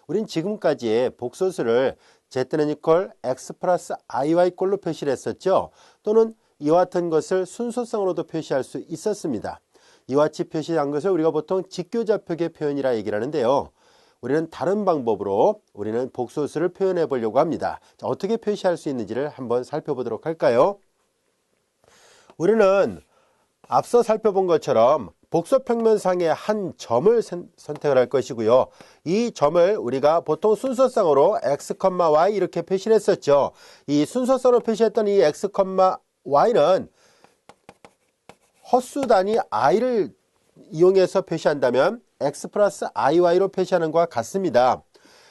우린 지금까지 복소수를 z는 이퀄 x 플러스 iy 꼴로 표시를 했었죠. 또는 이와 같은 것을 순서상으로도 표시할 수 있었습니다. 이와 같이 표시한 것을 우리가 보통 직교좌표계 표현이라 얘기를 하는데요. 우리는 다른 방법으로 우리는 복소수를 표현해 보려고 합니다. 자, 어떻게 표시할 수 있는지를 한번 살펴보도록 할까요? 우리는 앞서 살펴본 것처럼 복소평면상의 한 점을 선택을 할 것이고요. 이 점을 우리가 보통 순서상으로 x, y 이렇게 표시를 했었죠. 이 순서상으로 표시했던 이 x, y는 헛수 단위 i를 이용해서 표시한다면 x 플러스 iy로 표시하는 것과 같습니다.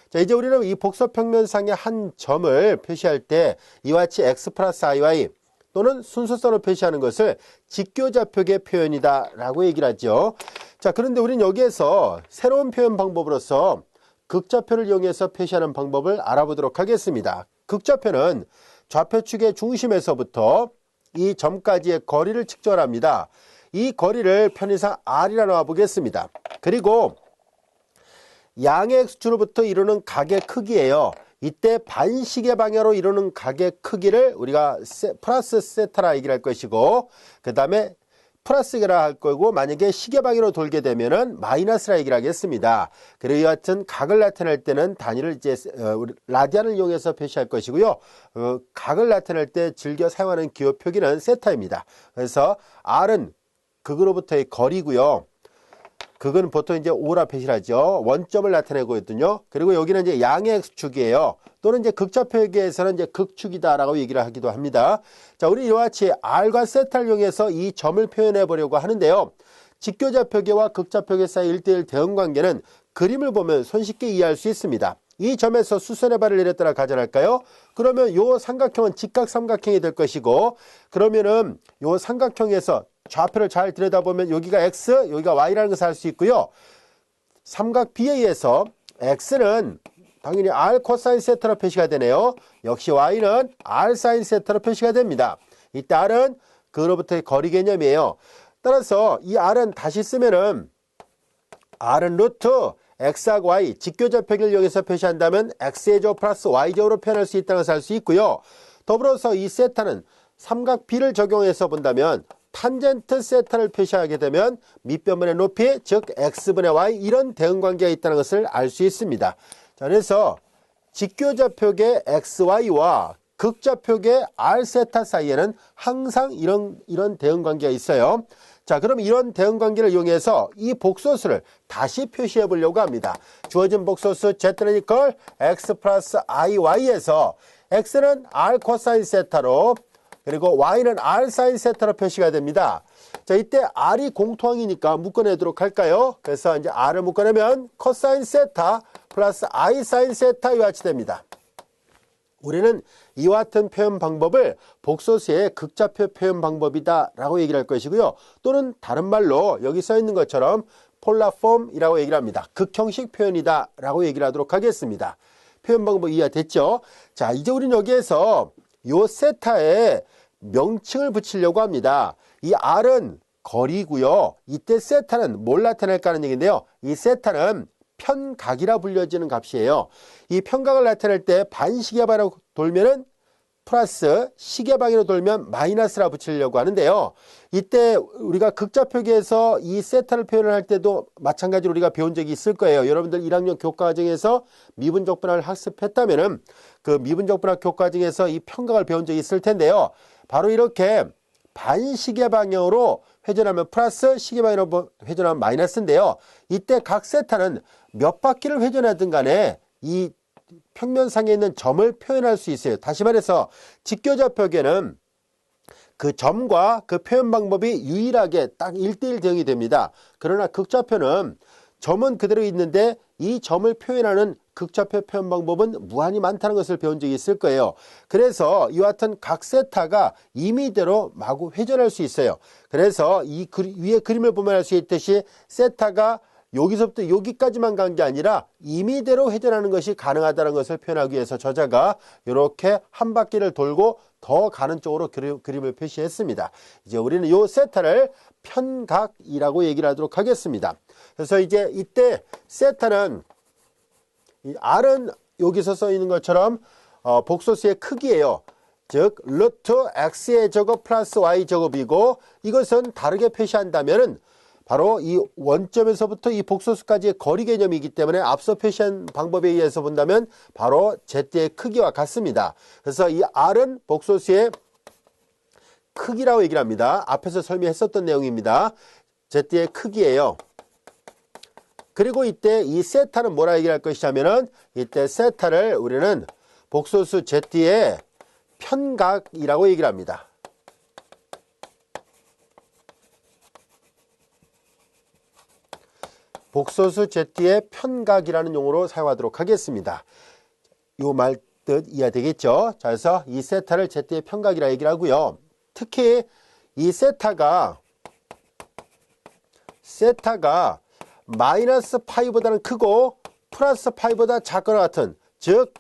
자, 이제 우리는 이 복소평면상의 한 점을 표시할 때 이와 같이 x 플러스 iy 또는 순서상으로 표시하는 것을 직교좌표계 표현이다 라고 얘기를 하죠. 자, 그런데 우리는 여기에서 새로운 표현 방법으로서 극좌표를 이용해서 표시하는 방법을 알아보도록 하겠습니다. 극좌표는 좌표축의 중심에서부터 이 점까지의 거리를 측정합니다. 이 거리를 편의상 r이라 나와 보겠습니다. 그리고 양의 x축으로부터 이루는 각의 크기예요. 이때 반시계 방향으로 이루는 각의 크기를 우리가 플러스 세타라 얘기를 할 것이고, 그 다음에 플러스라 할 거고, 만약에 시계 방향으로 돌게 되면은 마이너스라 얘기를 하겠습니다. 그리고 이와 같은 각을 나타낼 때는 단위를 이제 라디안을 이용해서 표시할 것이고요. 각을 나타낼 때 즐겨 사용하는 기호 표기는 세타입니다. 그래서 r은 극으로부터의 거리고요. 극은 보통 이제 5라 표시를 하죠. 원점을 나타내고 있거든요. 그리고 여기는 이제 양의 x축이에요. 또는 이제 극좌표계에서는 이제 극축이다라고 얘기를 하기도 합니다. 자, 우리 이와 같이 r과 세타를 이용해서 이 점을 표현해 보려고 하는데요. 직교좌표계와 극좌표계 사이 1:1 대응 관계는 그림을 보면 손쉽게 이해할 수 있습니다. 이 점에서 수선의 발을 내렸다가 가정할까요? 그러면 이 삼각형은 직각삼각형이 될 것이고, 그러면은 이 삼각형에서 좌표를 잘 들여다보면 여기가 x, 여기가 y라는 것을 알 수 있고요. 삼각 B에 의해서 x는 당연히 r 코사인 세타로 표시가 되네요. 역시 y는 r 사인 세타로 표시가 됩니다. 이때 r은 그로부터의 거리 개념이에요. 따라서 이 r은 다시 쓰면은 r은 루트 x하고 y 직교좌표계를 이용해서 표시한다면 x제곱 플러스 y제곱으로 표현할 수 있다는 것을 알 수 있고요. 더불어서 이 세타는 삼각 B를 적용해서 본다면 탄젠트 세타를 표시하게 되면 밑변분의 높이, 즉 x분의 y 이런 대응관계가 있다는 것을 알 수 있습니다. 자, 그래서 직교좌표계 xy와 극좌표계 r 세타 사이에는 항상 이런 대응관계가 있어요. 자, 그럼 이런 대응관계를 이용해서 이 복소수를 다시 표시해 보려고 합니다. 주어진 복소수 z는 이퀄 x 플러스 iy에서 x는 r 코사인 세타로, 그리고 y는 r 사인 세타로 표시가 됩니다. 자, 이때 r이 공통항이니까 묶어내도록 할까요? 그래서 이제 r을 묶어내면 코사인 세타 플러스 i 사인 세타 이와 같이 됩니다. 우리는 이와 같은 표현 방법을 복소수의 극좌표 표현 방법이다 라고 얘기를 할 것이고요. 또는 다른 말로 여기 써 있는 것처럼 폴라폼이라고 얘기를 합니다. 극형식 표현이다 라고 얘기를 하도록 하겠습니다. 표현 방법 이해됐죠? 자, 이제 우리는 여기에서 요 세타에 명칭을 붙이려고 합니다. 이 r은 거리고요. 이때 세타는 뭘 나타낼까 하는 얘기인데요. 이 세타는 편각이라 불려지는 값이에요. 이 편각을 나타낼 때 반시계 방향으로 돌면은 플러스, 시계 방향으로 돌면 마이너스라 붙이려고 하는데요. 이때 우리가 극좌표계에서 이 세타를 표현을 할 때도 마찬가지로 우리가 배운 적이 있을 거예요. 여러분들 1학년 교과과정에서 미분적분학을 학습했다면은 그 미분적분학 교과과정에서 이 편각을 배운 적이 있을 텐데요. 바로 이렇게 반시계 방향으로 회전하면 플러스, 시계 방향으로 회전하면 마이너스인데요. 이때 각 세타는 몇 바퀴를 회전하든 간에 이 평면상에 있는 점을 표현할 수 있어요. 다시 말해서 직교좌표계는 그 점과 그 표현 방법이 유일하게 딱 1:1 대응이 됩니다. 그러나 극좌표는 점은 그대로 있는데 이 점을 표현하는 극좌표 표현 방법은 무한히 많다는 것을 배운 적이 있을 거예요. 그래서 이와 같은 각 세타가 임의대로 마구 회전할 수 있어요. 그래서 이 위에 그림을 보면 알 수 있듯이 세타가 여기서부터 여기까지만 간 게 아니라 임의대로 회전하는 것이 가능하다는 것을 표현하기 위해서 저자가 이렇게 한 바퀴를 돌고 더 가는 쪽으로 그림을 표시했습니다. 이제 우리는 이 세타를 편각이라고 얘기를 하도록 하겠습니다. 그래서 이제 이때 세타는 이 R은 여기서 써 있는 것처럼 복소수의 크기예요. 즉 루트 x의 제곱 플러스 y 제곱이고 이것은 다르게 표시한다면은 바로 이 원점에서부터 이 복소수까지의 거리 개념이기 때문에 앞서 표시한 방법에 의해서 본다면 바로 z의 크기와 같습니다. 그래서 이 R은 복소수의 크기라고 얘기를 합니다. 앞에서 설명했었던 내용입니다. z의 크기예요. 그리고 이때 이 세타는 뭐라 얘기할 것이냐면은 이때 세타를 우리는 복소수 z의 편각이라고 얘기를 합니다. 복소수 z의 편각이라는 용어로 사용하도록 하겠습니다. 요 말 뜻 이해되겠죠? 자, 그래서 이 세타를 z의 편각이라 얘기를 하고요. 특히 이 세타가 마이너스 파이보다는 크고 플러스 파이보다 작거나 같은, 즉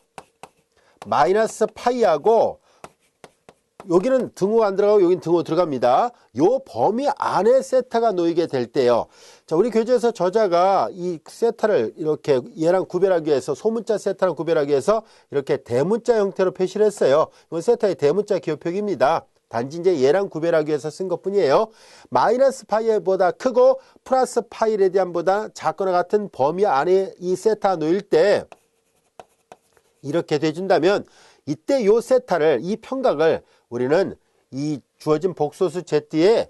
마이너스 파이하고 여기는 등호 안 들어가고 여기는 등호 들어갑니다. 요 범위 안에 세타가 놓이게 될 때요. 자, 우리 교재에서 저자가 이 세타를 이렇게 얘랑 구별하기 위해서, 소문자 세타랑 구별하기 위해서 이렇게 대문자 형태로 표시를 했어요. 이건 세타의 대문자 기호표기입니다. 단지 이제 얘랑 구별하기 위해서 쓴 것뿐이에요. 마이너스 파이보다 크고 플러스 파이 레디안보다 작거나 같은 범위 안에 이 세타 놓일 때 이렇게 돼준다면 이때 요 세타를, 이 편각을 우리는 이 주어진 복소수 z의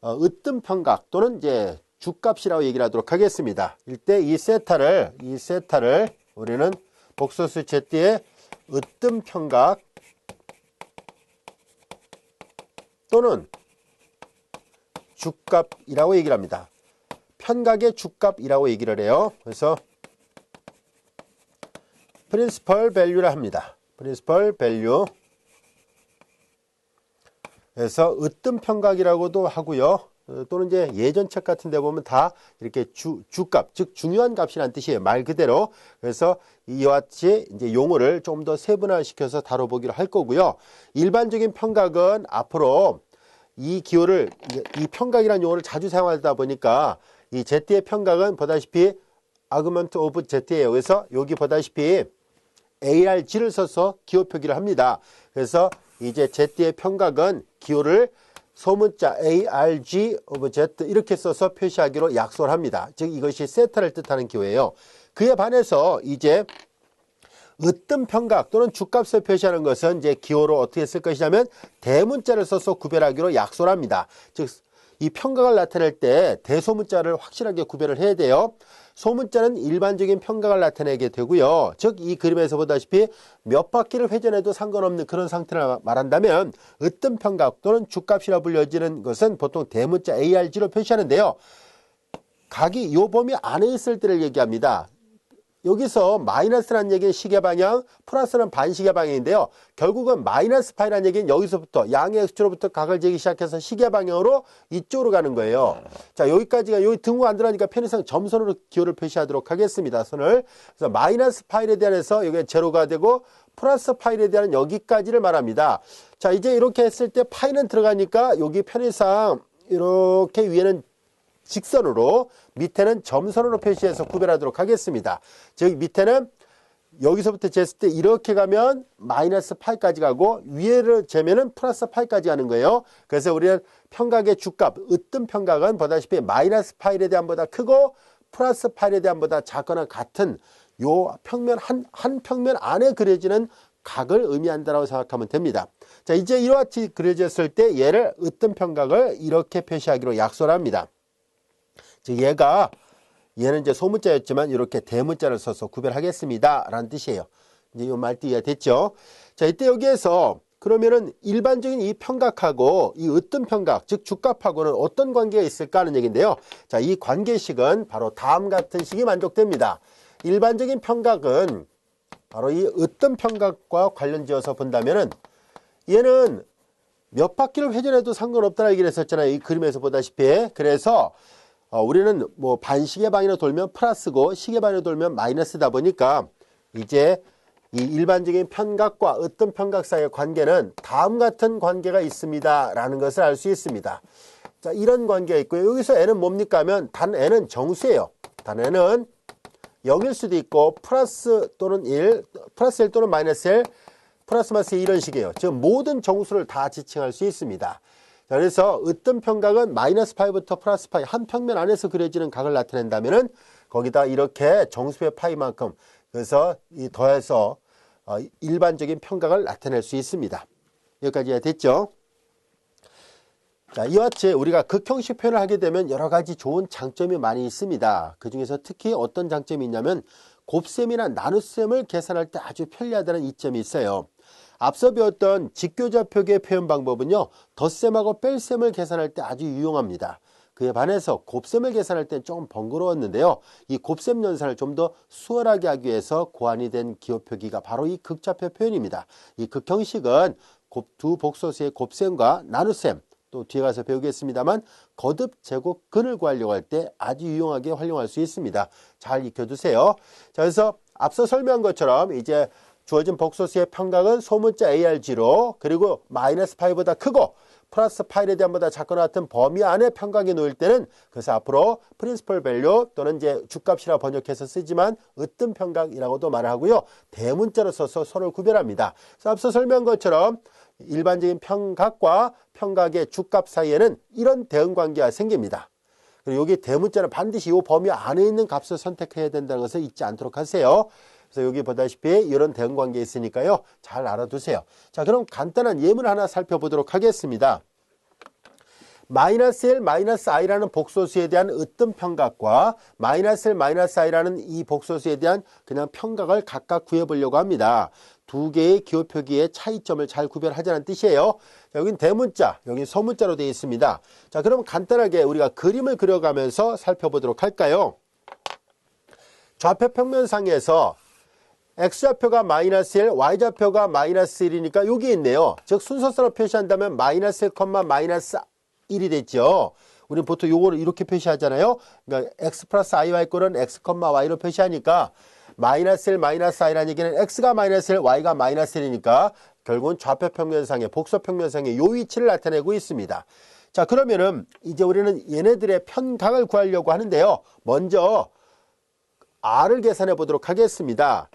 으뜸 편각 또는 이제 주값이라고 얘기를 하도록 하겠습니다. 이때 이 세타를 우리는 복소수 z의 으뜸 편각 또는 주값이라고 얘기를 합니다. 편각의 주값이라고 얘기를 해요. 그래서 principal value라 합니다. principal value. 그래서 으뜸 편각이라고도 하고요. 또는 이제 예전 책 같은 데 보면 다 이렇게 주값, 즉 중요한 값이라는 뜻이에요. 말 그대로. 그래서 이와 같이 이제 용어를 좀 더 세분화시켜서 다뤄보기로 할 거고요. 일반적인 편각은 앞으로 이 기호를, 이 편각이라는 용어를 자주 사용하다 보니까 이 z의 편각은 보다시피 argument of z예요. 그래서 여기 보다시피 arg를 써서 기호 표기를 합니다. 그래서 이제 z의 편각은 기호를 소문자 arg of z 이렇게 써서 표시하기로 약속을 합니다. 즉 이것이 세타를 뜻하는 기호예요. 그에 반해서 이제 으뜸 편각 또는 주값을 표시하는 것은 이제 기호로 어떻게 쓸 것이냐면 대문자를 써서 구별하기로 약속을 합니다. 즉 이 편각을 나타낼 때 대소문자를 확실하게 구별을 해야 돼요. 소문자는 일반적인 편각을 나타내게 되고요. 즉 이 그림에서 보다시피 몇 바퀴를 회전해도 상관없는 그런 상태를 말한다면 으뜸 편각 또는 주값이라 불려지는 것은 보통 대문자 arg로 표시하는데요. 각이 요 범위 안에 있을 때를 얘기합니다. 여기서 마이너스라는 얘기는 시계방향, 플러스는 반시계방향인데요. 결국은 마이너스 파이라는 얘기는 여기서부터 양의 x축으로부터 각을 재기 시작해서 시계방향으로 이쪽으로 가는 거예요. 자, 여기까지가, 여기 등호 안 들어가니까 편의상 점선으로 기호를 표시하도록 하겠습니다. 선을. 그래서 마이너스 파이에 대한해서 여기가 제로가 되고 플러스 파이에 대한 여기까지를 말합니다. 자, 이제 이렇게 했을 때 파이는 들어가니까 여기 편의상 이렇게 위에는 직선으로, 밑에는 점선으로 표시해서 구별하도록 하겠습니다. 즉 밑에는 여기서부터 쟀을 때 이렇게 가면 마이너스 파이까지 가고 위에를 재면은 플러스 파이까지 가는 거예요. 그래서 우리는 편각의 주값, 으뜸 편각은 보다시피 마이너스 파이에 대한보다 크고 플러스 파이에 대한보다 작거나 같은 요 평면 한 평면 안에 그려지는 각을 의미한다고 생각하면 됩니다. 자, 이제 이와 같이 그려졌을 때 얘를 으뜸 편각을 이렇게 표시하기로 약속을 합니다. 즉 얘는 이제 소문자였지만 이렇게 대문자를 써서 구별하겠습니다 라는 뜻이에요. 이제 이 말띠 이해됐죠? 자, 이때 여기에서 그러면은 일반적인 이 편각하고 이 으뜸 편각, 즉 주값하고는 어떤 관계가 있을까 하는 얘기인데요. 자, 이 관계식은 바로 다음 같은 식이 만족됩니다. 일반적인 편각은 바로 이 으뜸 편각과 관련지어서 본다면은 얘는 몇 바퀴를 회전해도 상관없다는 얘기를 했었잖아요. 이 그림에서 보다시피. 그래서 우리는 뭐 반시계방향으로 돌면 플러스고 시계방향으로 돌면 마이너스다 보니까 이제 이 일반적인 편각과 으뜸 편각 사이의 관계는 다음 같은 관계가 있습니다 라는 것을 알 수 있습니다. 자, 이런 관계가 있고요. 여기서 n은 뭡니까 하면 단 n은 정수예요. 단 n은 0일 수도 있고 플러스 또는 1, 플러스 1 또는 마이너스 1, 플러스 마이너스 이런 식이에요. 즉 모든 정수를 다 지칭할 수 있습니다. 자, 그래서 으뜸 평각은 마이너스 파이부터 플러스 파이 한 평면 안에서 그려지는 각을 나타낸다면은 거기다 이렇게 정수의 파이만큼 그래서 이 더해서 일반적인 평각을 나타낼 수 있습니다. 여기까지 됐죠? 자, 이와 같이 우리가 극형식 표현을 하게 되면 여러 가지 좋은 장점이 많이 있습니다. 그 중에서 특히 어떤 장점이 있냐면 곱셈이나 나눗셈을 계산할 때 아주 편리하다는 이점이 있어요. 앞서 배웠던 직교좌표계 표현 방법은요, 덧셈하고 뺄셈을 계산할 때 아주 유용합니다. 그에 반해서 곱셈을 계산할 때는 좀 번거로웠는데요. 이 곱셈 연산을 좀 더 수월하게 하기 위해서 고안이 된 기호표기가 바로 이 극좌표 표현입니다. 이 극형식은 두 복소수의 곱셈과 나눗셈, 또 뒤에 가서 배우겠습니다만 거듭, 제곱, 근을 구하려고 할 때 아주 유용하게 활용할 수 있습니다. 잘 익혀두세요. 자, 그래서 앞서 설명한 것처럼 이제 주어진 복소수의 평각은 소문자 ARG로 그리고 마이너스 파이보다 크고 플러스 파이에 대한 보다 작거나 같은 범위 안에 평각이 놓일 때는 그래서 앞으로 프린시플 밸류 또는 이제 주값이라 번역해서 쓰지만 으뜸 평각이라고도 말하고요. 대문자로 써서 서로 구별합니다. 그래서 앞서 설명한 것처럼 일반적인 평각과 평각의 주값 사이에는 이런 대응관계가 생깁니다. 그리고 여기 대문자는 반드시 이 범위 안에 있는 값을 선택해야 된다는 것을 잊지 않도록 하세요. 그래서 여기 보다시피 이런 대응관계 있으니까요. 잘 알아두세요. 자, 그럼 간단한 예문 하나 살펴보도록 하겠습니다. 마이너스 1, 마이너스 i라는 복소수에 대한 으뜸 평각과 마이너스 1, 마이너스 i라는 이 복소수에 대한 그냥 평각을 각각 구해보려고 합니다. 두 개의 기호표기의 차이점을 잘 구별하자는 뜻이에요. 자, 여긴 대문자, 여긴 소문자로 되어 있습니다. 자, 그럼 간단하게 우리가 그림을 그려가면서 살펴보도록 할까요? 좌표 평면상에서 x좌표가 마이너스 1, y좌표가 마이너스 1이니까 여기 있네요. 즉 순서대로 표시한다면 마이너스 1, 마이너스 1이 됐죠. 우리는 보통 요거를 이렇게 표시하잖아요. 그러니까 x 플러스 iy 꼴은 x, y로 표시하니까 마이너스 1, 마이너스 i라는 얘기는 x가 마이너스 1, y가 마이너스 1이니까 결국은 좌표 평면상의 복소 평면상의 요 위치를 나타내고 있습니다. 자, 그러면은 이제 우리는 얘네들의 편각을 구하려고 하는데요. 먼저 r을 계산해 보도록 하겠습니다.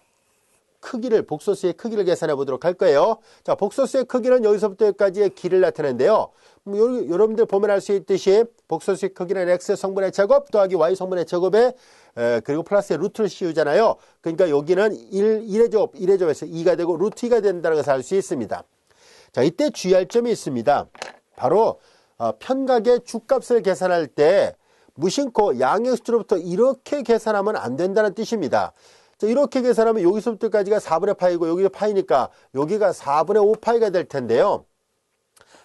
크기를, 복소수의 크기를 계산해 보도록 할 거예요. 자, 복소수의 크기는 여기서부터 여기까지의 길을 나타내는데요. 여러분들 보면 알 수 있듯이 복소수의 크기는 x 성분의 제곱 더하기 y 성분의 제곱에 그리고 플러스의 루트를 씌우잖아요. 그러니까 여기는 1의 제곱, 1의 제곱에서 2가 되고 루트 2가 된다는 것을 알 수 있습니다. 자, 이때 주의할 점이 있습니다. 바로 편각의 주값을 계산할 때 무심코 양의 수로부터 이렇게 계산하면 안 된다는 뜻입니다. 자, 이렇게 계산하면 여기서부터까지가 4분의 파이고 여기가 파이니까 여기가 4분의 5파이가 될 텐데요.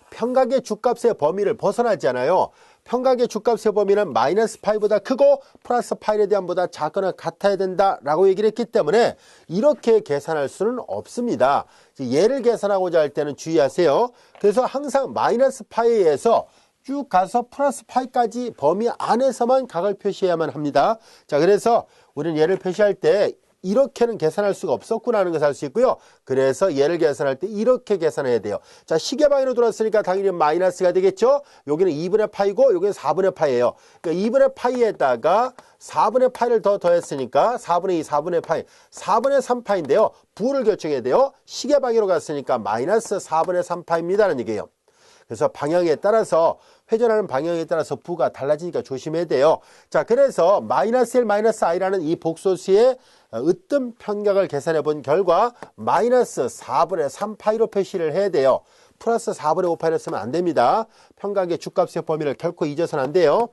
평각의 주값의 범위를 벗어나지 않아요. 평각의 주값의 범위는 마이너스 파이보다 크고 플러스 파이에 대한 보다 작거나 같아야 된다라고 얘기를 했기 때문에 이렇게 계산할 수는 없습니다. 얘를 계산하고자 할 때는 주의하세요. 그래서 항상 마이너스 파이에서 쭉 가서 플러스 파이까지 범위 안에서만 각을 표시해야만 합니다. 자, 그래서 우리는 얘를 표시할 때 이렇게는 계산할 수가 없었구나 하는 것을 알 수 있고요. 그래서 얘를 계산할 때 이렇게 계산해야 돼요. 자, 시계방향으로 돌았으니까 당연히 마이너스가 되겠죠. 여기는 2분의 파이고 여기는 4분의 파이예요. 그러니까 2분의 파이에다가 4분의 파이를 더 더했으니까 4분의 2, 4분의 파이, 4분의 3파인데요. 부호를 결정해야 돼요. 시계방향으로 갔으니까 마이너스 4분의 3파입니다라는 얘기예요. 그래서 방향에 따라서 회전하는 방향에 따라서 부가 달라지니까 조심해야 돼요. 자, 그래서 마이너스 1, 마이너스 i라는 이 복소수의 으뜸 편각을 계산해 본 결과 마이너스 4분의 3파이로 표시를 해야 돼요. 플러스 4분의 5파이로 쓰면 안 됩니다. 평각의 주값의 범위를 결코 잊어서는 안 돼요.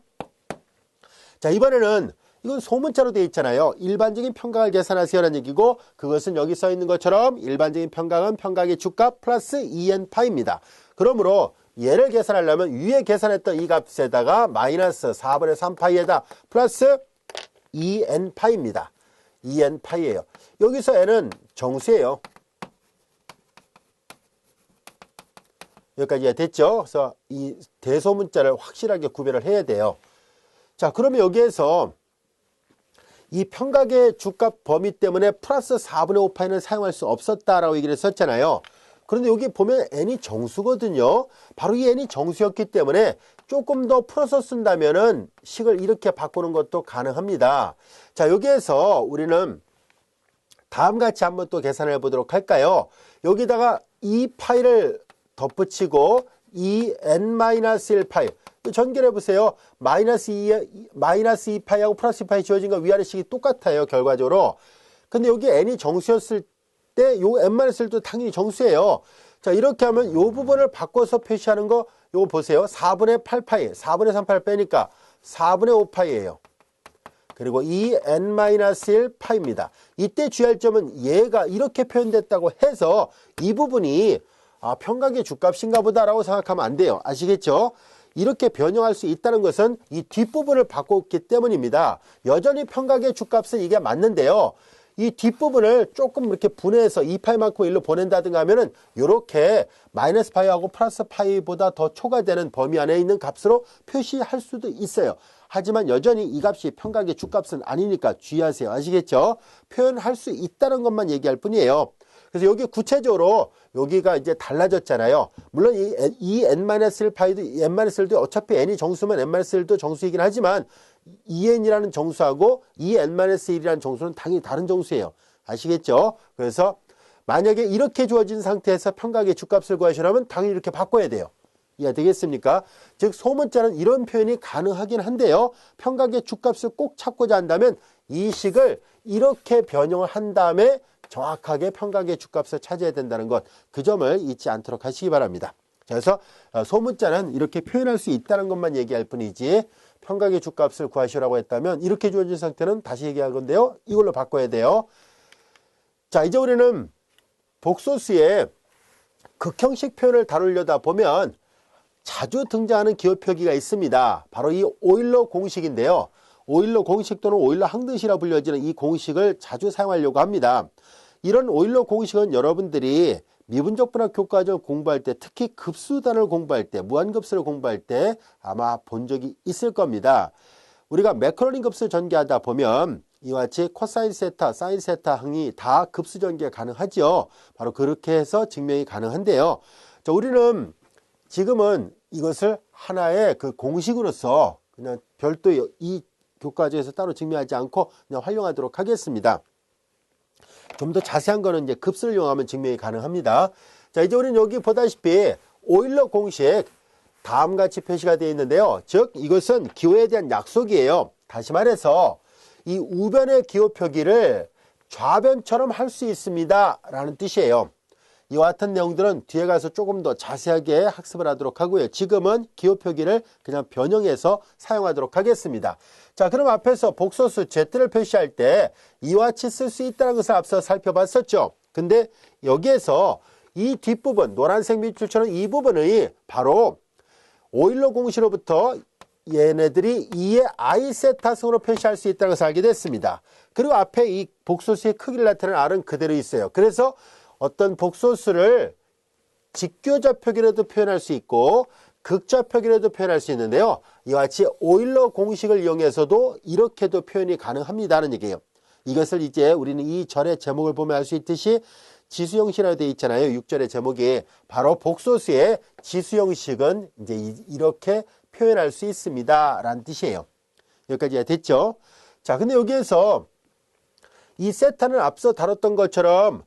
자, 이번에는 이건 소문자로 되어 있잖아요. 일반적인 평각을 계산하세요라는 얘기고 그것은 여기 써 있는 것처럼 일반적인 평각은 평각의 주값 플러스 2n파입니다. 그러므로 얘를 계산하려면 위에 계산했던 이 값에다가 마이너스 4분의 3파이에다 플러스 2n파입니다. 2n파이예요. 여기서 n은 정수예요. 여기까지 됐죠? 그래서 이 대소문자를 확실하게 구별을 해야 돼요. 자, 그러면 여기에서 이 평각의 주값 범위 때문에 플러스 4분의 5파이는 사용할 수 없었다라고 얘기를 했었잖아요. 그런데 여기 보면 n이 정수거든요. 바로 이 n이 정수였기 때문에 조금 더 풀어서 쓴다면은 식을 이렇게 바꾸는 것도 가능합니다. 자, 여기에서 우리는 다음같이 한번 또 계산해 보도록 할까요? 여기다가 이 파이를 덧붙이고 이 n-1 파이 전개해 보세요. 마이너스 2파이하고 플러스 2파이 지워진 거 위아래식이 똑같아요. 결과적으로. 근데 여기 n이 정수였을 때 요 n-1도 당연히 정수예요. 자, 이렇게 하면 요 부분을 바꿔서 표시하는 거 요거 보세요. 4분의 8파이 4분의 3파이 빼니까 4분의 5파이예요. 그리고 이 n-1 파입니다. 이때 주의할 점은 얘가 이렇게 표현됐다고 해서 이 부분이 평각의 주값인가 보다라고 생각하면 안 돼요. 아시겠죠? 이렇게 변형할 수 있다는 것은 이 뒷부분을 바꿨기 때문입니다. 여전히 평각의 주값은 이게 맞는데요. 이 뒷부분을 조금 이렇게 분해해서 2파이만큼 1로 보낸다든가 하면은 이렇게 마이너스 파이하고 플러스 파이보다 더 초과되는 범위 안에 있는 값으로 표시할 수도 있어요. 하지만 여전히 이 값이 평각의 주값은 아니니까 주의하세요. 아시겠죠? 표현할 수 있다는 것만 얘기할 뿐이에요. 그래서 여기 구체적으로 여기가 이제 달라졌잖아요. 물론 이 n-1 파이도 n-1도 어차피 n이 정수면 n-1도 정수이긴 하지만 2n이라는 정수하고 이 n-1이라는 정수는 당연히 다른 정수예요. 아시겠죠? 그래서 만약에 이렇게 주어진 상태에서 평각의 주값을 구하시려면 당연히 이렇게 바꿔야 돼요. 이해되겠습니까? 즉 소문자는 이런 표현이 가능하긴 한데요. 평각의 주값을 꼭 찾고자 한다면 이 식을 이렇게 변형을 한 다음에 정확하게 평각의 주값을 찾아야 된다는 것, 그 점을 잊지 않도록 하시기 바랍니다. 그래서 소문자는 이렇게 표현할 수 있다는 것만 얘기할 뿐이지 평각의 주값을 구하시라고 했다면 이렇게 주어진 상태는 다시 얘기할 건데요. 이걸로 바꿔야 돼요. 자, 이제 우리는 복소수의 극형식 표현을 다루려다 보면 자주 등장하는 기호 표기가 있습니다. 바로 이 오일러 공식인데요. 오일러 공식 또는 오일러 항등식이라 불려지는 이 공식을 자주 사용하려고 합니다. 이런 오일러 공식은 여러분들이 미분적 분학 교과정을 공부할 때, 특히 급수단을 공부할 때, 무한급수를 공부할 때 아마 본 적이 있을 겁니다. 우리가 매크로닌 급수 전개하다 보면 이와 같이 코사인 세타, 사인 세타 항이 다 급수 전개가 가능하죠. 바로 그렇게 해서 증명이 가능한데요. 자, 우리는 지금은 이것을 하나의 그 공식으로서 그냥 별도 이 교과서에서 따로 증명하지 않고 그냥 활용하도록 하겠습니다. 좀 더 자세한 거는 이제 급수를 이용하면 증명이 가능합니다. 자, 이제 우리는 여기 보다시피 오일러 공식 다음같이 표시가 되어 있는데요. 즉 이것은 기호에 대한 약속이에요. 다시 말해서 이 우변의 기호 표기를 좌변처럼 할 수 있습니다 라는 뜻이에요. 이와 같은 내용들은 뒤에 가서 조금 더 자세하게 학습을 하도록 하고요. 지금은 기호 표기를 그냥 변형해서 사용하도록 하겠습니다. 자, 그럼 앞에서 복소수 Z를 표시할 때 이와 같이 쓸 수 있다는 것을 앞서 살펴봤었죠. 근데 여기에서 이 뒷부분, 노란색 밑줄처럼 이 부분이 바로 오일러 공식으로부터 얘네들이 2의 i세타승으로 표시할 수 있다는 것을 알게 됐습니다. 그리고 앞에 이 복소수의 크기를 나타내는 R은 그대로 있어요. 그래서 어떤 복소수를 직교좌표기로도 표현할 수 있고 극좌표기로도 표현할 수 있는데요. 이와 같이 오일러 공식을 이용해서도 이렇게도 표현이 가능합니다는 얘기예요. 이것을 이제 우리는 이 절의 제목을 보면 알 수 있듯이 지수형식이라고 되어 있잖아요. 6절의 제목이 바로 복소수의 지수형식은 이제 이렇게 표현할 수 있습니다 라는 뜻이에요. 여기까지 됐죠? 자, 근데 여기에서 이 세타는 앞서 다뤘던 것처럼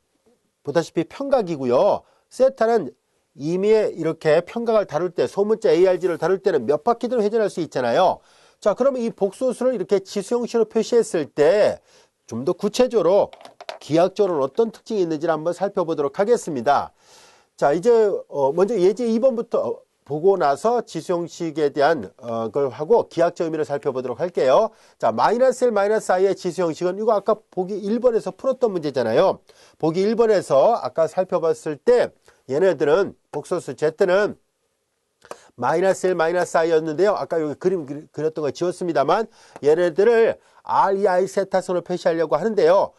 보다시피 평각이고요. 세타는 이미 이렇게 평각을 다룰 때 소문자 ARG를 다룰 때는 몇 바퀴든 회전할 수 있잖아요. 자, 그러면 이 복소수를 이렇게 지수형식으로 표시했을 때 좀 더 구체적으로 기하학적으로는 어떤 특징이 있는지를 한번 살펴보도록 하겠습니다. 자, 이제 먼저 예제 2번부터 보고 나서 지수형식에 대한 걸 하고 기하학적 의미를 살펴보도록 할게요. 자, 마이너스 1, 마이너스 i의 지수형식은 이거 아까 보기 1번에서 풀었던 문제잖아요. 보기 1번에서 아까 살펴봤을 때 얘네들은 복소수 Z는 마이너스 1, 마이너스 i였는데요. 아까 여기 그림 그렸던 거 지웠습니다만 얘네들을 REI 세타선으로 표시하려고 하는데요.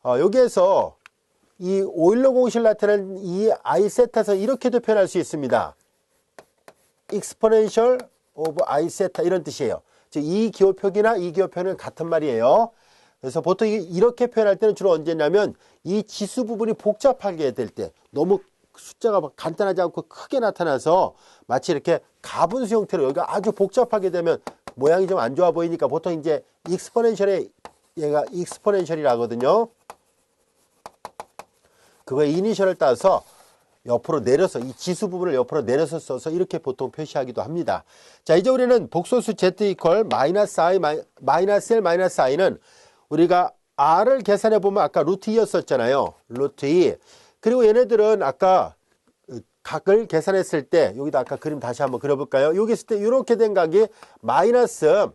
여기에서 이 오일러 공식을 나타내는 이 I 세타선 이렇게도 표현할 수 있습니다. exponential of I 세타 이런 뜻이에요. 즉 이 기호 표기나 이 기호 표현은 같은 말이에요. 그래서 보통 이렇게 표현할 때는 주로 언제냐면 이 지수 부분이 복잡하게 될 때, 너무 숫자가 간단하지 않고 크게 나타나서 마치 이렇게 가분수 형태로 여기가 아주 복잡하게 되면 모양이 좀 안 좋아 보이니까 보통 이제 익스포넨셜에 얘가 익스포넨셜이라거든요. 그거의 이니셜을 따서 옆으로 내려서 이 지수 부분을 옆으로 내려서 써서 이렇게 보통 표시하기도 합니다. 자, 이제 우리는 복소수 z 이퀄 마이너스 i 마이너스 l 마이너스 i는 우리가 r을 계산해 보면 아까 루트 2였었잖아요. 루트 2. 그리고 얘네들은 아까 각을 계산했을 때 여기다 아까 그림 다시 한번 그려볼까요? 여기 있을 때 이렇게 된 각이 마이너스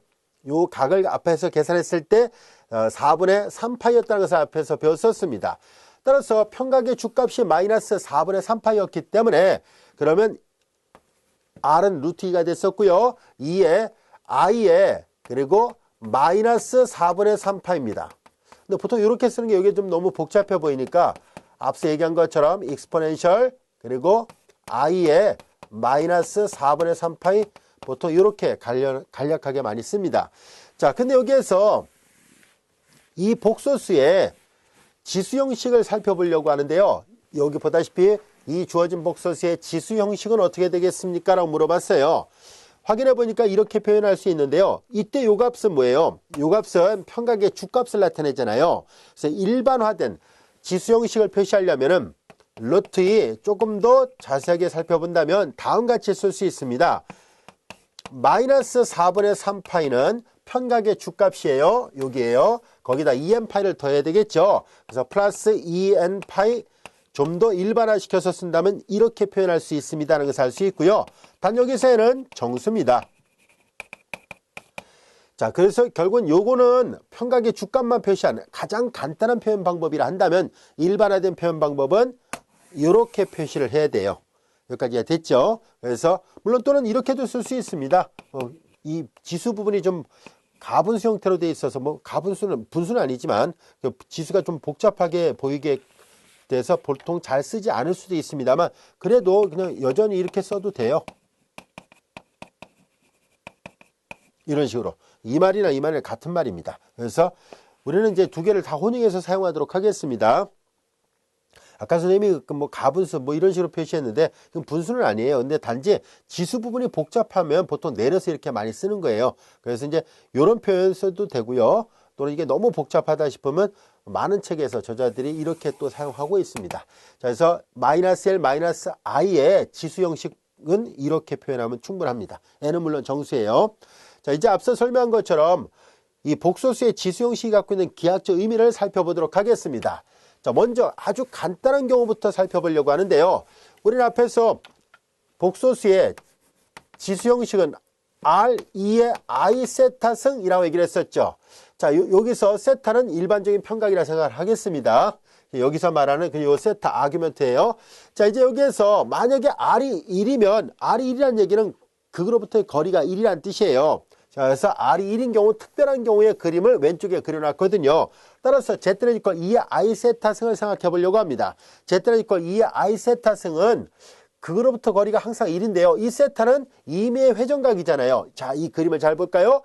요 각을 앞에서 계산했을 때 4분의 3파이였다는 것을 앞에서 배웠었습니다. 따라서 평각의 주값이 마이너스 4분의 3파이였기 때문에 그러면 r은 루트 2가 됐었고요. 2에 i에 그리고 마이너스 4분의 3파입니다. 근데 보통 이렇게 쓰는 게 여기 좀 너무 복잡해 보이니까 앞서 얘기한 것처럼 익스포넨셜 그리고 i에 마이너스 4분의 3파이 보통 이렇게 간략하게 많이 씁니다. 자, 근데 여기에서 이 복소수의 지수 형식을 살펴보려고 하는데요. 여기 보다시피 이 주어진 복소수의 지수 형식은 어떻게 되겠습니까? 라고 물어봤어요. 확인해 보니까 이렇게 표현할 수 있는데요. 이때 요 값은 뭐예요? 요 값은 평각의 주값을 나타내잖아요. 그래서 일반화된 지수 형식을 표시하려면은 루트 2 조금 더 자세하게 살펴본다면 다음같이 쓸 수 있습니다. 마이너스 4분의 3파이는 평각의 주값이에요. 여기에요. 거기다 2n파이를 더해야 되겠죠. 그래서 플러스 2n파이 좀 더 일반화시켜서 쓴다면 이렇게 표현할 수 있습니다라는 것을 알 수 있고요. 단 여기서는 정수입니다. 자, 그래서 결국은 요거는 평각의 주값만 표시하는 가장 간단한 표현 방법이라 한다면 일반화된 표현 방법은 이렇게 표시를 해야 돼요. 여기까지가 됐죠. 그래서 물론 또는 이렇게도 쓸 수 있습니다. 이 지수 부분이 좀 가분수 형태로 되어 있어서 뭐 가분수는 분수는 아니지만 지수가 좀 복잡하게 보이게 돼서 보통 잘 쓰지 않을 수도 있습니다만 그래도 그냥 여전히 이렇게 써도 돼요. 이런 식으로 이 말이나 이 말은 같은 말입니다. 그래서 우리는 이제 두 개를 다 혼용해서 사용하도록 하겠습니다. 아까 선생님이 뭐 가분수 뭐 이런 식으로 표시했는데 그건 분수는 아니에요. 근데 단지 지수 부분이 복잡하면 보통 내려서 이렇게 많이 쓰는 거예요. 그래서 이제 이런 표현 써도 되고요. 또는 이게 너무 복잡하다 싶으면 많은 책에서 저자들이 이렇게 또 사용하고 있습니다. 자, 그래서 마이너스 L 마이너스 I의 지수 형식은 이렇게 표현하면 충분합니다. N은 물론 정수예요. 자, 이제 앞서 설명한 것처럼 이 복소수의 지수 형식이 갖고 있는 기하학적 의미를 살펴보도록 하겠습니다. 자, 먼저 아주 간단한 경우부터 살펴보려고 하는데요. 우리는 앞에서 복소수의 지수 형식은 R2의 I 세타승이라고 얘기를 했었죠. 자, 여기서 세타는 일반적인 평각이라 생각을 하겠습니다. 여기서 말하는 그 요 세타 아규먼트예요. 자, 이제 여기에서 만약에 R이 1이면 R이 1이라는 얘기는 극으로부터의 거리가 1이라는 뜻이에요. 자, 그래서 R이 1인 경우 특별한 경우의 그림을 왼쪽에 그려놨거든요. 따라서 Z는 이퀄 2의 I 세타승을 생각해 보려고 합니다. Z는 이퀄 2의 I 세타승은 극으로부터 거리가 항상 1인데요. 이 세타는 임의의 회전각이잖아요. 자, 이 그림을 잘 볼까요?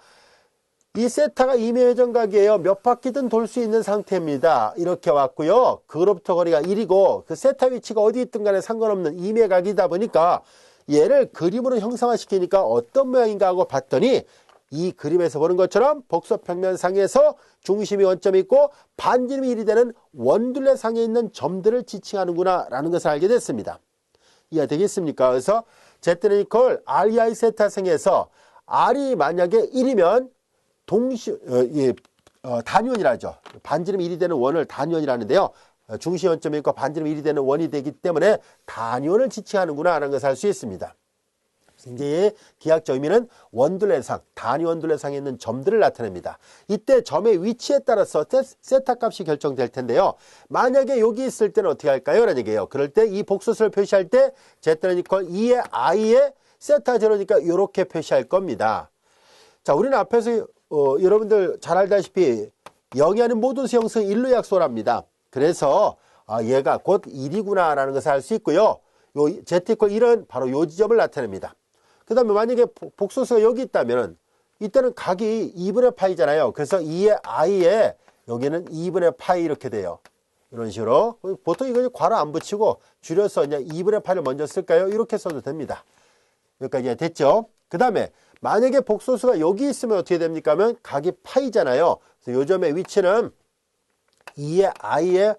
이 세타가 임의의 회전각이에요. 몇 바퀴든 돌 수 있는 상태입니다. 이렇게 왔고요. 극으로부터 거리가 1이고 그 세타 위치가 어디 있든 간에 상관없는 임의의 각이다 보니까 얘를 그림으로 형상화시키니까 어떤 모양인가 하고 봤더니 이 그림에서 보는 것처럼 복소평면상에서 중심이 원점이 있고 반지름이 1이 되는 원둘레상에 있는 점들을 지칭하는구나 라는 것을 알게 됐습니다. 이해가 되겠습니까? 그래서 Z는 이퀄 REI 세타승에서 R이 만약에 1이면 단위원이라죠. 반지름이 1이 되는 원을 단위원이라는데요. 중심 원점이 있고 반지름이 1이 되는 원이 되기 때문에 단위원을 지칭하는구나 라는 것을 알 수 있습니다. 이제 기하학적 의미는 원둘레상, 단위 원둘레상에 있는 점들을 나타냅니다. 이때 점의 위치에 따라서 세타 값이 결정될 텐데요. 만약에 여기 있을 때는 어떻게 할까요? 라는 얘기예요. 그럴 때 이 복소수를 표시할 때 Z는 이퀄 2의 I의 세타 제로니까 이렇게 표시할 겁니다. 자, 우리는 앞에서 여러분들 잘 알다시피 0이 아닌 모든 수형승 1로 약속을 합니다. 그래서 얘가 곧 1이구나 라는 것을 알 수 있고요. 요 Z 이퀄 1은 바로 요 지점을 나타냅니다. 그 다음에 만약에 복소수가 여기 있다면 이때는 각이 2분의 파이잖아요. 그래서 2의 I에 여기는 2분의 파이 이렇게 돼요. 이런 식으로. 보통 이거 괄호 안 붙이고 줄여서 그냥 2분의 파이를 먼저 쓸까요? 이렇게 써도 됩니다. 여기까지 됐죠? 그 다음에 만약에 복소수가 여기 있으면 어떻게 됩니까? 하면 각이 파이잖아요. 그래서 요점의 위치는 2의 i의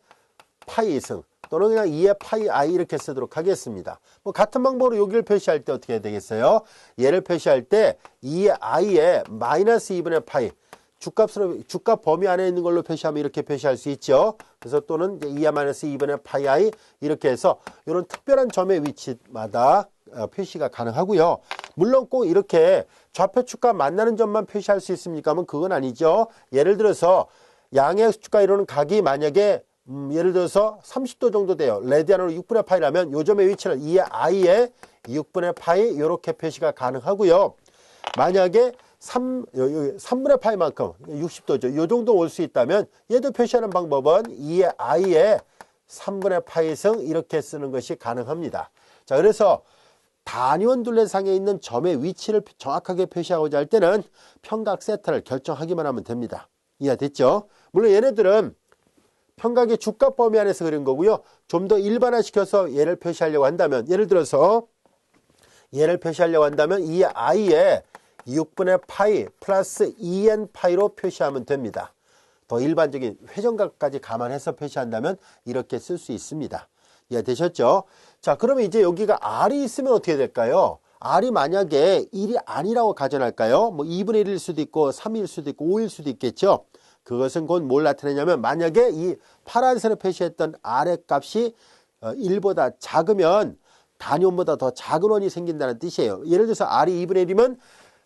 파이 승 또는 그냥 2의 파이 i 이렇게 쓰도록 하겠습니다. 뭐 같은 방법으로 여기를 표시할 때 어떻게 되겠어요? 얘를 표시할 때 2의 i의 마이너스 2분의 파이 주값 범위 안에 있는 걸로 표시하면 이렇게 표시할 수 있죠. 그래서 또는 2의 마이너스 2분의 파이 i 이렇게 해서 이런 특별한 점의 위치마다 표시가 가능하고요. 물론 꼭 이렇게 좌표 축과 만나는 점만 표시할 수 있습니까? 하면 그건 아니죠. 예를 들어서 양의 축과 이루는 각이 만약에 예를 들어서 30도 정도 돼요. 레디안으로 6분의 파이라면 요 점의 위치는 2의 i의 6분의 파이 이렇게 표시가 가능하고요. 만약에 3분의 파이만큼 60도죠. 요 정도 올 수 있다면 얘도 표시하는 방법은 2의 i의 3분의 파이 승 이렇게 쓰는 것이 가능합니다. 자, 그래서 단위원 둘레상에 있는 점의 위치를 정확하게 표시하고자 할 때는 평각 세타를 결정하기만 하면 됩니다. 이해됐죠? 물론 얘네들은 평각의 주값 범위 안에서 그린 거고요. 좀 더 일반화시켜서 얘를 표시하려고 한다면 예를 들어서 얘를 표시하려고 한다면 이 i의 6분의 파이 플러스 2n 파이로 표시하면 됩니다. 더 일반적인 회전각까지 감안해서 표시한다면 이렇게 쓸 수 있습니다. 이해되셨죠? 자, 그러면 이제 여기가 r이 있으면 어떻게 될까요? r이 만약에 1이 아니라고 가정할까요? 뭐 2분의 1일 수도 있고 3일 수도 있고 5일 수도 있겠죠? 그것은 곧 뭘 나타내냐면 만약에 이 파란색으로 표시했던 r의 값이 1보다 작으면 단위원보다 더 작은 원이 생긴다는 뜻이에요. 예를 들어서 r이 2분의 1이면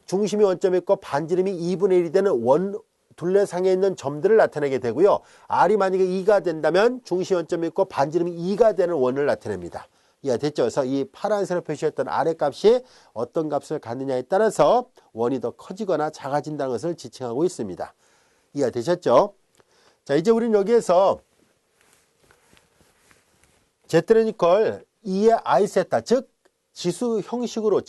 중심이 원점에 있고 반지름이 2분의 1이 되는 원 둘레상에 있는 점들을 나타내게 되고요. r이 만약에 2가 된다면 중심 원점이 있고 반지름이 2가 되는 원을 나타냅니다. 이해됐죠? 그래서 이 파란색으로 표시했던 r의 값이 어떤 값을 갖느냐에 따라서 원이 더 커지거나 작아진다는 것을 지칭하고 있습니다. 이해되셨죠? 자, 이제 우리는 여기에서 Z는 이퀄 2의 i 세타, 즉 지수 형식으로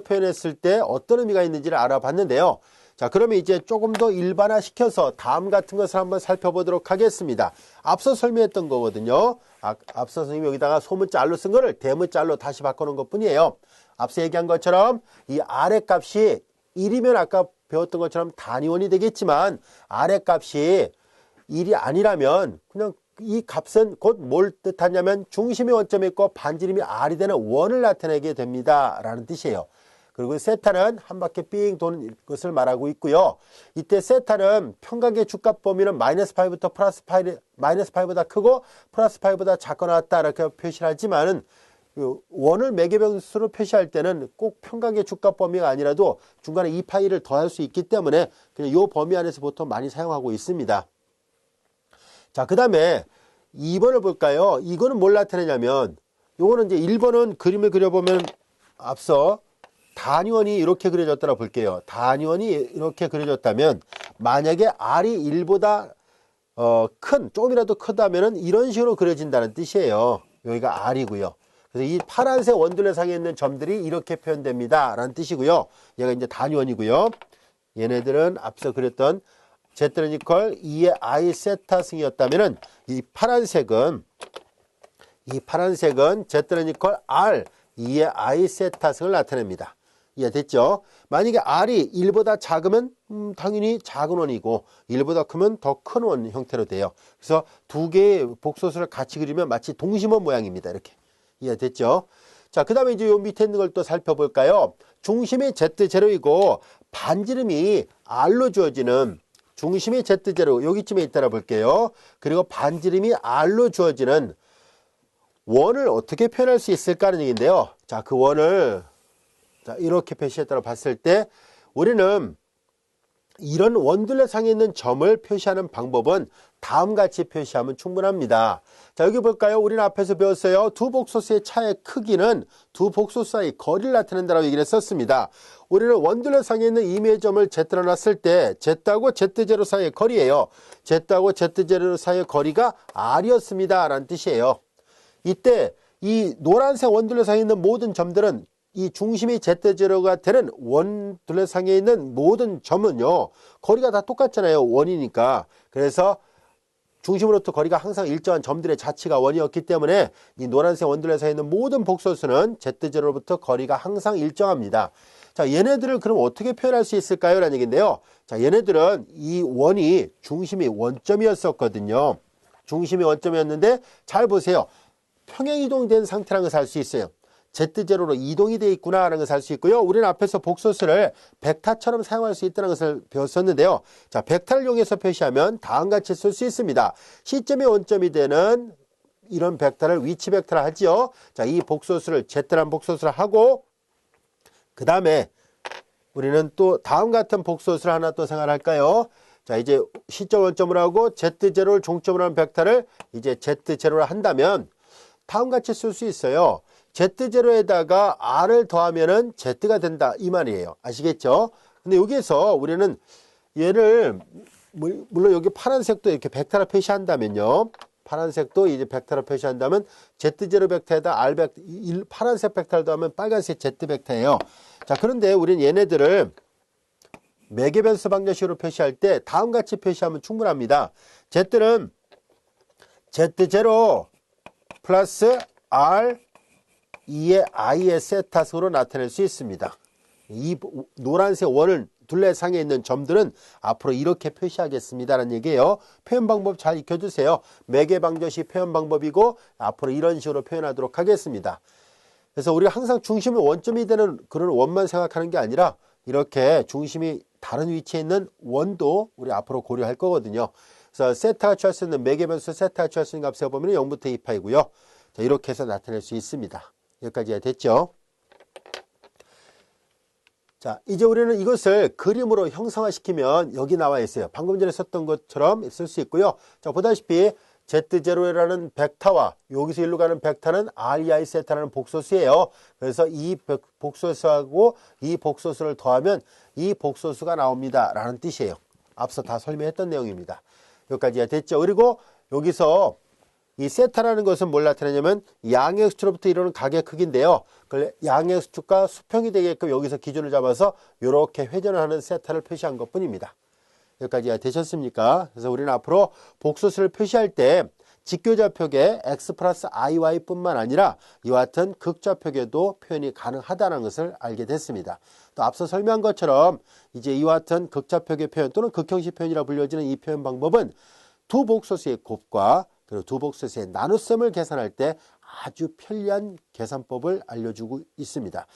표현했을 때 어떤 의미가 있는지를 알아봤는데요. 자, 그러면 이제 조금 더 일반화시켜서 다음 같은 것을 한번 살펴보도록 하겠습니다. 앞서 설명했던 거거든요. 앞서 선생님이 여기다가 소문자 r로 쓴 거를 대문자 r로 다시 바꿔놓은 것 뿐이에요. 앞서 얘기한 것처럼 이 r의 값이 1이면 아까 배웠던 것처럼 단위원이 되겠지만 r의 값이 1이 아니라면 그냥 이 값은 곧 뭘 뜻하냐면 중심이 원점에 있고 반지름이 r이 되는 원을 나타내게 됩니다 라는 뜻이에요. 그리고 세타는 한 바퀴 삥 도는 것을 말하고 있고요. 이때 세타는 평각의 주값 범위는 마이너스 파이부터 마이너스 파이보다 크고 플러스 파이보다 작거나 같다 이렇게 표시를 하지만 원을 매개변수로 표시할 때는 꼭 평각의 주값 범위가 아니라도 중간에 2파이를 더할 수 있기 때문에 그냥 이 범위 안에서 보통 많이 사용하고 있습니다. 자, 그 다음에 2번을 볼까요? 이거는 뭘 나타내냐면 요거는 이제 1번은 그림을 그려보면 앞서 단위원이 이렇게 그려졌다고 볼게요. 단위원이 이렇게 그려졌다면 만약에 r이 1보다 조금이라도 크다면은 이런 식으로 그려진다는 뜻이에요. 여기가 r이고요. 그래서 이 파란색 원둘레상에 있는 점들이 이렇게 표현됩니다 라는 뜻이고요. 얘가 이제 단위원이고요. 얘네들은 앞서 그렸던 Z는 이퀄 2의 i 세타 승이었다면은 이 파란색은 Z는 이퀄 r 2의 i 세타 승을 나타냅니다. 이해됐죠? 만약에 r이 1보다 작으면 당연히 작은 원이고 1보다 크면 더 큰 원 형태로 돼요. 그래서 두 개의 복소수를 같이 그리면 마치 동심원 모양입니다. 이렇게. 이해됐죠? 자, 그 다음에 이제 요 밑에 있는 걸 또 살펴볼까요? 중심이 Z0이고 반지름이 r로 주어지는 중심이 Z0 여기쯤에 있다라 볼게요. 그리고 반지름이 r로 주어지는 원을 어떻게 표현할 수 있을까 하는 얘기인데요. 자, 그 원을 이렇게 표시했다고 봤을 때 우리는 이런 원둘레상에 있는 점을 표시하는 방법은 다음같이 표시하면 충분합니다. 자, 여기 볼까요? 우리는 앞에서 배웠어요. 두 복소수의 차의 크기는 두 복소수 사이 거리를 나타낸다고 얘기를 했었습니다. 우리는 원둘레상에 있는 임의의 점을 Z로 놨을 때 Z하고 Z0 사이의 거리예요. Z하고 Z0 사이의 거리가 R이었습니다 라는 뜻이에요. 이때 이 노란색 원둘레상에 있는 모든 점들은 이 중심이 Z0가 되는 원둘레상에 있는 모든 점은요 거리가 다 똑같잖아요. 원이니까. 그래서 중심으로부터 거리가 항상 일정한 점들의 자치가 원이었기 때문에 이 노란색 원들에서 있는 모든 복소수는 Z0로부터 거리가 항상 일정합니다. 자, 얘네들을 그럼 어떻게 표현할 수 있을까요? 라는 얘기인데요. 자, 얘네들은 이 원이 중심이 원점이었었거든요. 중심이 원점이었는데 잘 보세요. 평행이동된 상태라는 것을 알 수 있어요. Z0로 이동이 되어 있구나라는 것을 알 수 있고요. 우리는 앞에서 복소수를 벡터처럼 사용할 수 있다는 것을 배웠었는데요. 자, 벡터를 이용해서 표시하면 다음같이 쓸 수 있습니다. 시점이 원점이 되는 이런 벡터를 위치 벡터라 하지요. 자, 이 복소수를 Z라는 복소수를 하고 그 다음에 우리는 또 다음 같은 복소수를 하나 또 생각할까요? 자, 이제 시점 원점으로 하고 Z0를 종점으로 하는 벡터를 이제 Z0로 한다면 다음같이 쓸 수 있어요. Z0에다가 R을 더하면은 Z가 된다 이 말이에요. 아시겠죠? 근데 여기에서 우리는 얘를 물론 여기 파란색도 이렇게 벡터로 표시한다면요. 파란색도 이제 벡터로 표시한다면 Z0 벡터에다 R 벡터, 파란색 벡터를 더하면 빨간색 Z 벡터예요. 자, 그런데 우리는 얘네들을 매개변수 방정식으로 표시할 때 다음같이 표시하면 충분합니다. Z는 Z0 플러스 R 2의 I의 세타식으로 나타낼 수 있습니다. 이 노란색 원을 둘레상에 있는 점들은 앞으로 이렇게 표시하겠습니다라는 얘기예요. 표현 방법 잘 익혀주세요. 매개 방정식 표현 방법이고 앞으로 이런 식으로 표현하도록 하겠습니다. 그래서 우리가 항상 중심이 원점이 되는 그런 원만 생각하는 게 아니라 이렇게 중심이 다른 위치에 있는 원도 우리 앞으로 고려할 거거든요. 그래서 세타가 취할 수 있는 매개변수 세타가 취할 수 있는 값 세어보면 0부터 2파이고요. 자, 이렇게 해서 나타낼 수 있습니다. 여기까지 됐죠? 자, 이제 우리는 이것을 그림으로 형상화시키면 여기 나와 있어요. 방금 전에 썼던 것처럼 쓸 수 있고요. 자, 보다시피 Z0라는 벡터와 여기서 일로 가는 벡터는 REI 세타라는 복소수예요. 그래서 이 복소수하고 이 복소수를 더하면 이 복소수가 나옵니다. 라는 뜻이에요. 앞서 다 설명했던 내용입니다. 여기까지 됐죠? 그리고 여기서 이 세타라는 것은 뭘 나타내냐면 양의 수축으로부터 이루는 각의 크기인데요. 양의 수축과 수평이 되게끔 여기서 기준을 잡아서 이렇게 회전을 하는 세타를 표시한 것 뿐입니다. 여기까지 되셨습니까? 그래서 우리는 앞으로 복소수를 표시할 때 직교좌표계 x 플러스 iy 뿐만 아니라 이와 같은 극좌표계도 표현이 가능하다는 것을 알게 됐습니다. 또 앞서 설명한 것처럼 이제 이와 같은 극좌표계 표현 또는 극형식 표현이라 불려지는 이 표현 방법은 두 복소수의 곱과 그리고 두 복소수의 나눗셈을 계산할 때 아주 편리한 계산법을 알려주고 있습니다.